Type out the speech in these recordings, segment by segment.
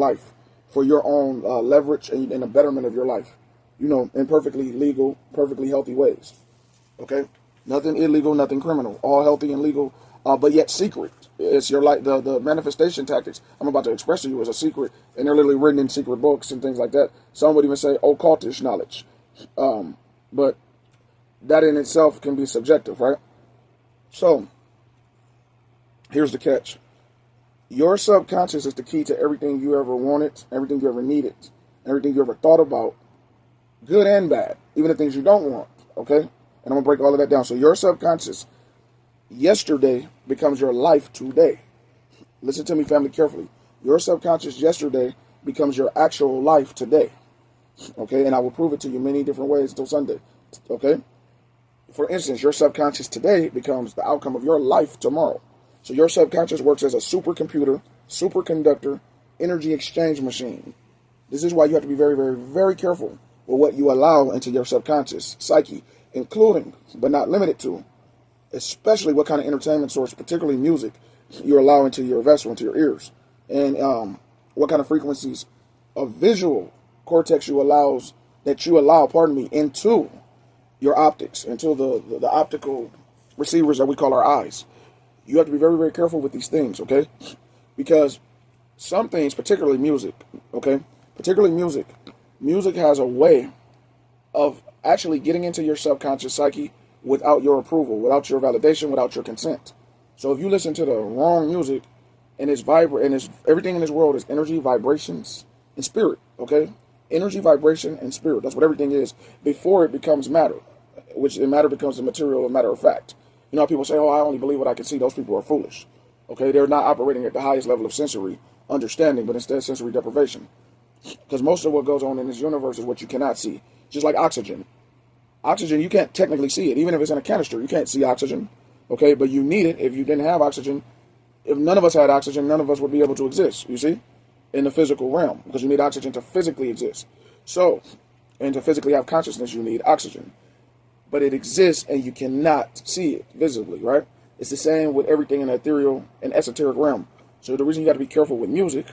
life for your own leverage and the betterment of your life, you know, in perfectly legal, perfectly healthy ways. Okay? Nothing illegal, nothing criminal. All healthy and legal, but yet secret. It's your like the manifestation tactics I'm about to express to you as a secret, and they're literally written in secret books and things like that. Some would even say occultish knowledge. But that in itself can be subjective, right? So, here's the catch. Your subconscious is the key to everything you ever wanted, everything you ever needed, everything you ever thought about, good and bad, even the things you don't want, okay? And I'm going to break all of that down. So your subconscious yesterday becomes your life today. Listen to me, family, carefully. Your subconscious yesterday becomes your actual life today, okay? And I will prove it to you many different ways until Sunday, okay? For instance, your subconscious today becomes the outcome of your life tomorrow. So your subconscious works as a supercomputer, superconductor, energy exchange machine. This is why you have to be very, very, very careful with what you allow into your subconscious psyche, including, but not limited to, especially what kind of entertainment source, particularly music, you allow into your vessel, into your ears. And what kind of frequencies of visual cortex you allow, into your optics, into the optical receivers that we call our eyes. You have to be very, very careful with these things, okay? Because some things, particularly music, okay? Particularly music. Music has a way of actually getting into your subconscious psyche without your approval, without your validation, without your consent. So if you listen to the wrong music and it's everything in this world is energy, vibrations, and spirit, okay? Energy, vibration, and spirit. That's what everything is before it becomes matter, which matter becomes a material, a matter of fact. You know how people say, oh, I only believe what I can see. Those people are foolish. Okay, they're not operating at the highest level of sensory understanding, but instead sensory deprivation. Because most of what goes on in this universe is what you cannot see. Just like oxygen. Oxygen, you can't technically see it. Even if it's in a canister, you can't see oxygen. Okay, but you need it. If you didn't have oxygen, if none of us had oxygen, none of us would be able to exist, you see, in the physical realm. Because you need oxygen to physically exist. So, and to physically have consciousness, you need oxygen. But it exists and you cannot see it visibly, right? It's the same with everything in the ethereal and esoteric realm. So the reason you got to be careful with music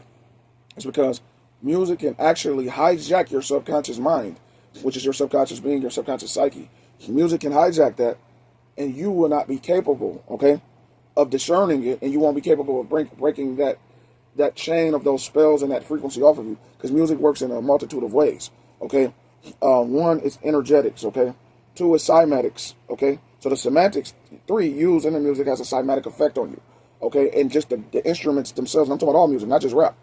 is because music can actually hijack your subconscious mind, which is your subconscious being, your subconscious psyche. Music can hijack that, and you will not be capable, okay, of discerning it, and you won't be capable of breaking that chain of those spells and that frequency off of you, because music works in a multitude of ways, okay? One is energetics, okay? Two is cymatics, okay? So the semantics, 3, used in the music has a cymatic effect on you, okay? And just the instruments themselves, I'm talking about all music, not just rap.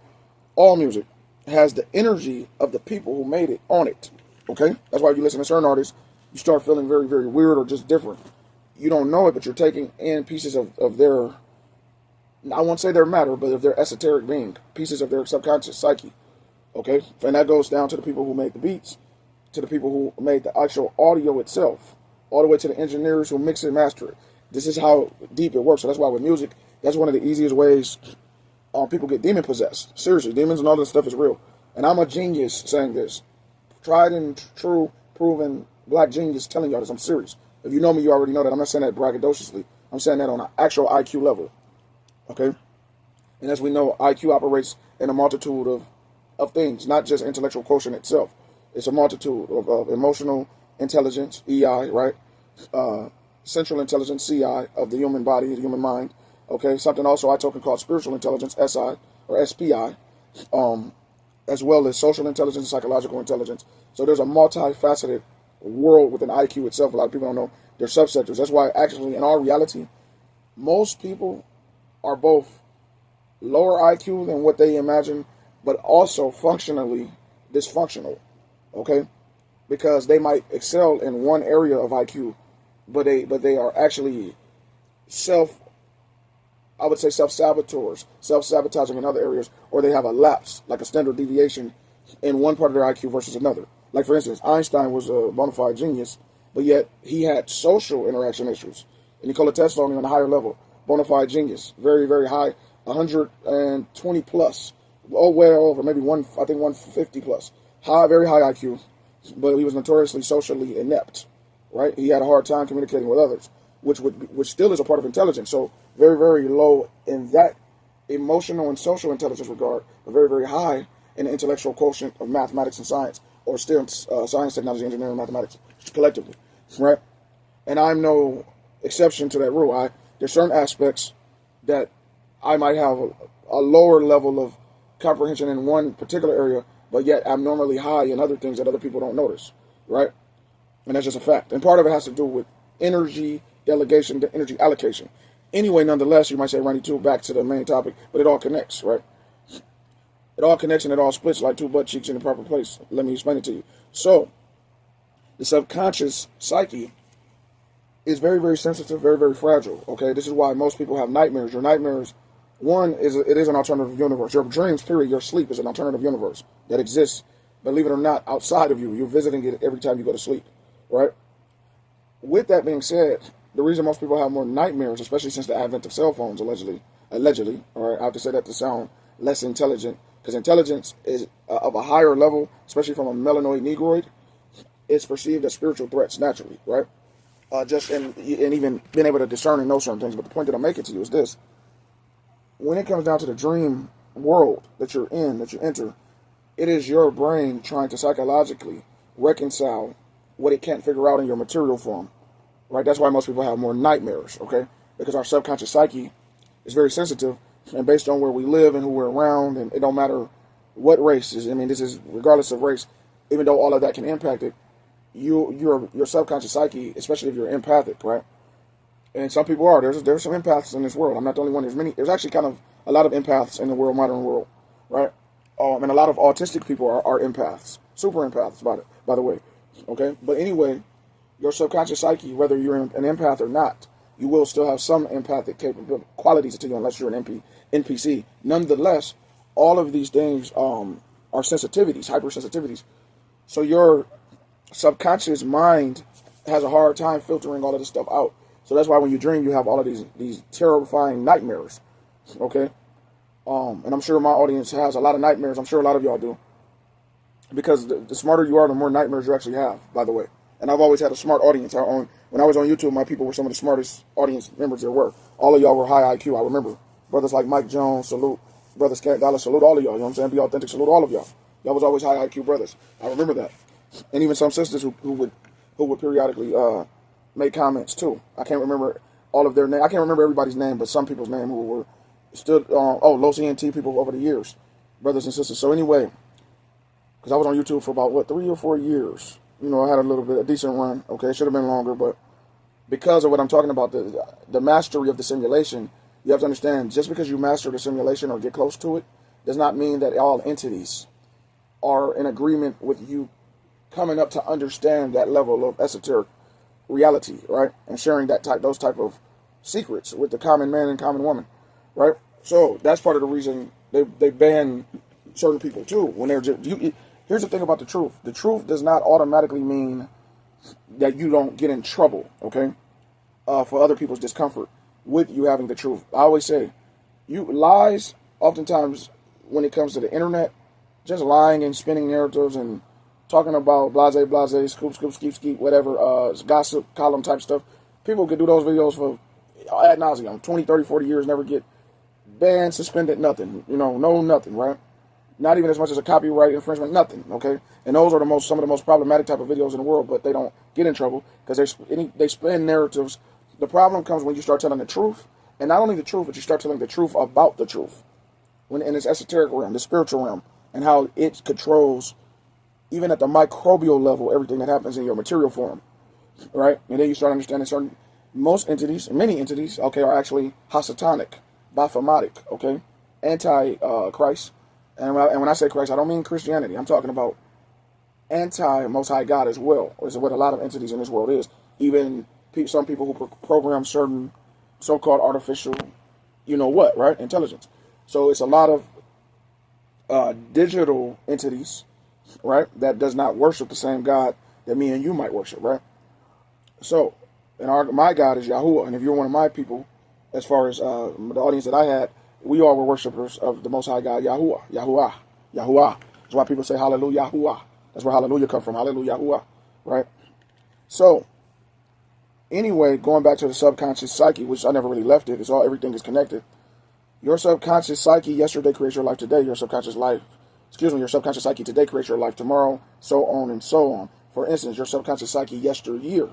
All music has the energy of the people who made it on it, okay? That's why if you listen to certain artists, you start feeling very, very weird or just different. You don't know it, but you're taking in pieces of their, I won't say their matter, but of their esoteric being, pieces of their subconscious psyche, okay? And that goes down to the people who made the beats, to the people who made the actual audio itself, all the way to the engineers who mix and master it. This is how deep it works. So that's why with music, that's one of the easiest ways people get demon possessed. Seriously, demons and all this stuff is real. And I'm a genius saying this. Tried and true, proven black genius telling y'all this. I'm serious. If you know me, you already know that. I'm not saying that braggadociously. I'm saying that on an actual IQ level. Okay? And as we know, IQ operates in a multitude of things, not just intellectual quotient itself. It's a multitude of emotional intelligence, EI, right? Central intelligence, CI, of the human body, the human mind. Okay, something also I token called spiritual intelligence, SI, or SPI, as well as social intelligence and psychological intelligence. So there's a multifaceted world within IQ itself. A lot of people don't know their subsectors. That's why actually in our reality, most people are both lower IQ than what they imagine, but also functionally dysfunctional. Okay, because they might excel in one area of IQ, but they are actually self-saboteurs, self-sabotaging in other areas, or they have a lapse, like a standard deviation in one part of their IQ versus another. Like for instance, Einstein was a bona fide genius, but yet he had social interaction issues. And Nikola Tesla on a higher level, bona fide genius, very, very high, 120 plus, well over maybe 150 plus. Very high IQ, but he was notoriously socially inept, right? He had a hard time communicating with others, which still is a part of intelligence. So very, very low in that emotional and social intelligence regard, but very, very high in the intellectual quotient of mathematics and science, or still science, technology, engineering, mathematics, collectively, right? And I'm no exception to that rule. There's certain aspects that I might have a lower level of comprehension in one particular area, but yet abnormally high in other things that other people don't notice, right? And that's just a fact. And part of it has to do with energy delegation, the energy allocation. Anyway, nonetheless, you might say, Ronnie2, back to the main topic, but it all connects, right? It all connects and it all splits like two butt cheeks in the proper place. Let me explain it to you. So, the subconscious psyche is very, very sensitive, very, very fragile, okay? This is why most people have nightmares. Your nightmares, one, it is an alternative universe. Your dreams, period, your sleep is an alternative universe that exists, believe it or not, outside of you. You're visiting it every time you go to sleep, right? With that being said, the reason most people have more nightmares, especially since the advent of cell phones, allegedly, all right, I have to say that to sound less intelligent, because intelligence is of a higher level, especially from a melanoid negroid. It's perceived as spiritual threats naturally, right? And even being able to discern and know certain things. But the point that I'm making to you is this: when it comes down to the dream world that you're in, that you enter, it is your brain trying to psychologically reconcile what it can't figure out in your material form, right? That's why most people have more nightmares, okay? Because our subconscious psyche is very sensitive, and based on where we live and who we're around, and it don't matter what race is. I mean, this is regardless of race. Even though all of that can impact it, your subconscious psyche, especially if you're empathic, right? And some people are. There's some empaths in this world. I'm not the only one. There's actually kind of a lot of empaths in the modern world, right? And a lot of autistic people are empaths, super empaths, by the way, okay? But anyway, your subconscious psyche, whether you're an empath or not, you will still have some empathic qualities to you, unless you're an NPC. Nonetheless, all of these things are sensitivities, hypersensitivities. So your subconscious mind has a hard time filtering all of this stuff out. So that's why when you dream, you have all of these terrifying nightmares, okay? And I'm sure my audience has a lot of nightmares. I'm sure a lot of y'all do. Because the smarter you are, the more nightmares you actually have, by the way. And I've always had a smart audience. When I was on YouTube, my people were some of the smartest audience members there were. All of y'all were high IQ, I remember. Brothers like Mike Jones, salute. Brothers Cat Dollar, salute all of y'all. You know what I'm saying? Be authentic, salute all of y'all. Y'all was always high IQ brothers. I remember that. And even some sisters who would periodically make comments too. I can't remember all of their names. I can't remember everybody's name, but some people's name who were stood low CNT people over the years, brothers and sisters. So anyway, because I was on YouTube for about 3 or 4 years. You know, I had a decent run. Okay, it should have been longer, but because of what I'm talking about, the mastery of the simulation, you have to understand, just because you master the simulation or get close to it, does not mean that all entities are in agreement with you coming up to understand that level of esoteric reality, right? And sharing those type of secrets with the common man and common woman, right? So that's part of the reason they ban certain people too. When they're here's the thing about the truth. The truth does not automatically mean that you don't get in trouble, okay? For other people's discomfort with you having the truth. I always say, lies, oftentimes, when it comes to the internet, just lying and spinning narratives and talking about blase, scoop, skeep, whatever, gossip column type stuff. People could do those videos for ad nauseum, 20, 30, 40 years, never get banned, suspended, nothing. You know, no nothing, right? Not even as much as a copyright infringement, nothing, okay? And those are some of the most problematic type of videos in the world, but they don't get in trouble because they spin narratives. The problem comes when you start telling the truth, and not only the truth, but you start telling the truth about the truth. When in its esoteric realm, the spiritual realm, and how it controls, even at the microbial level, everything that happens in your material form, right? And then you start understanding many entities, okay, are actually Hasatanic, Baphomatic, okay, anti-Christ. And when I say Christ, I don't mean Christianity. I'm talking about anti-Most High God as well, is what a lot of entities in this world is. Even some people who program certain so-called artificial, you know what, right, intelligence. So it's a lot of digital entities, right, that does not worship the same God that me and you might worship, right? So, my God is Yahuwah, and if you're one of my people, as far as the audience that I had, we all were worshipers of the Most High God, Yahuwah. That's why people say Hallelujah, Yahuwah. That's where Hallelujah comes from, Hallelujah, Yahuwah, right? So, anyway, going back to the subconscious psyche, which I never really left it, everything is connected. Your subconscious psyche yesterday creates your life today. Your subconscious your subconscious psyche today creates your life tomorrow, so on and so on. For instance, your subconscious psyche yesteryear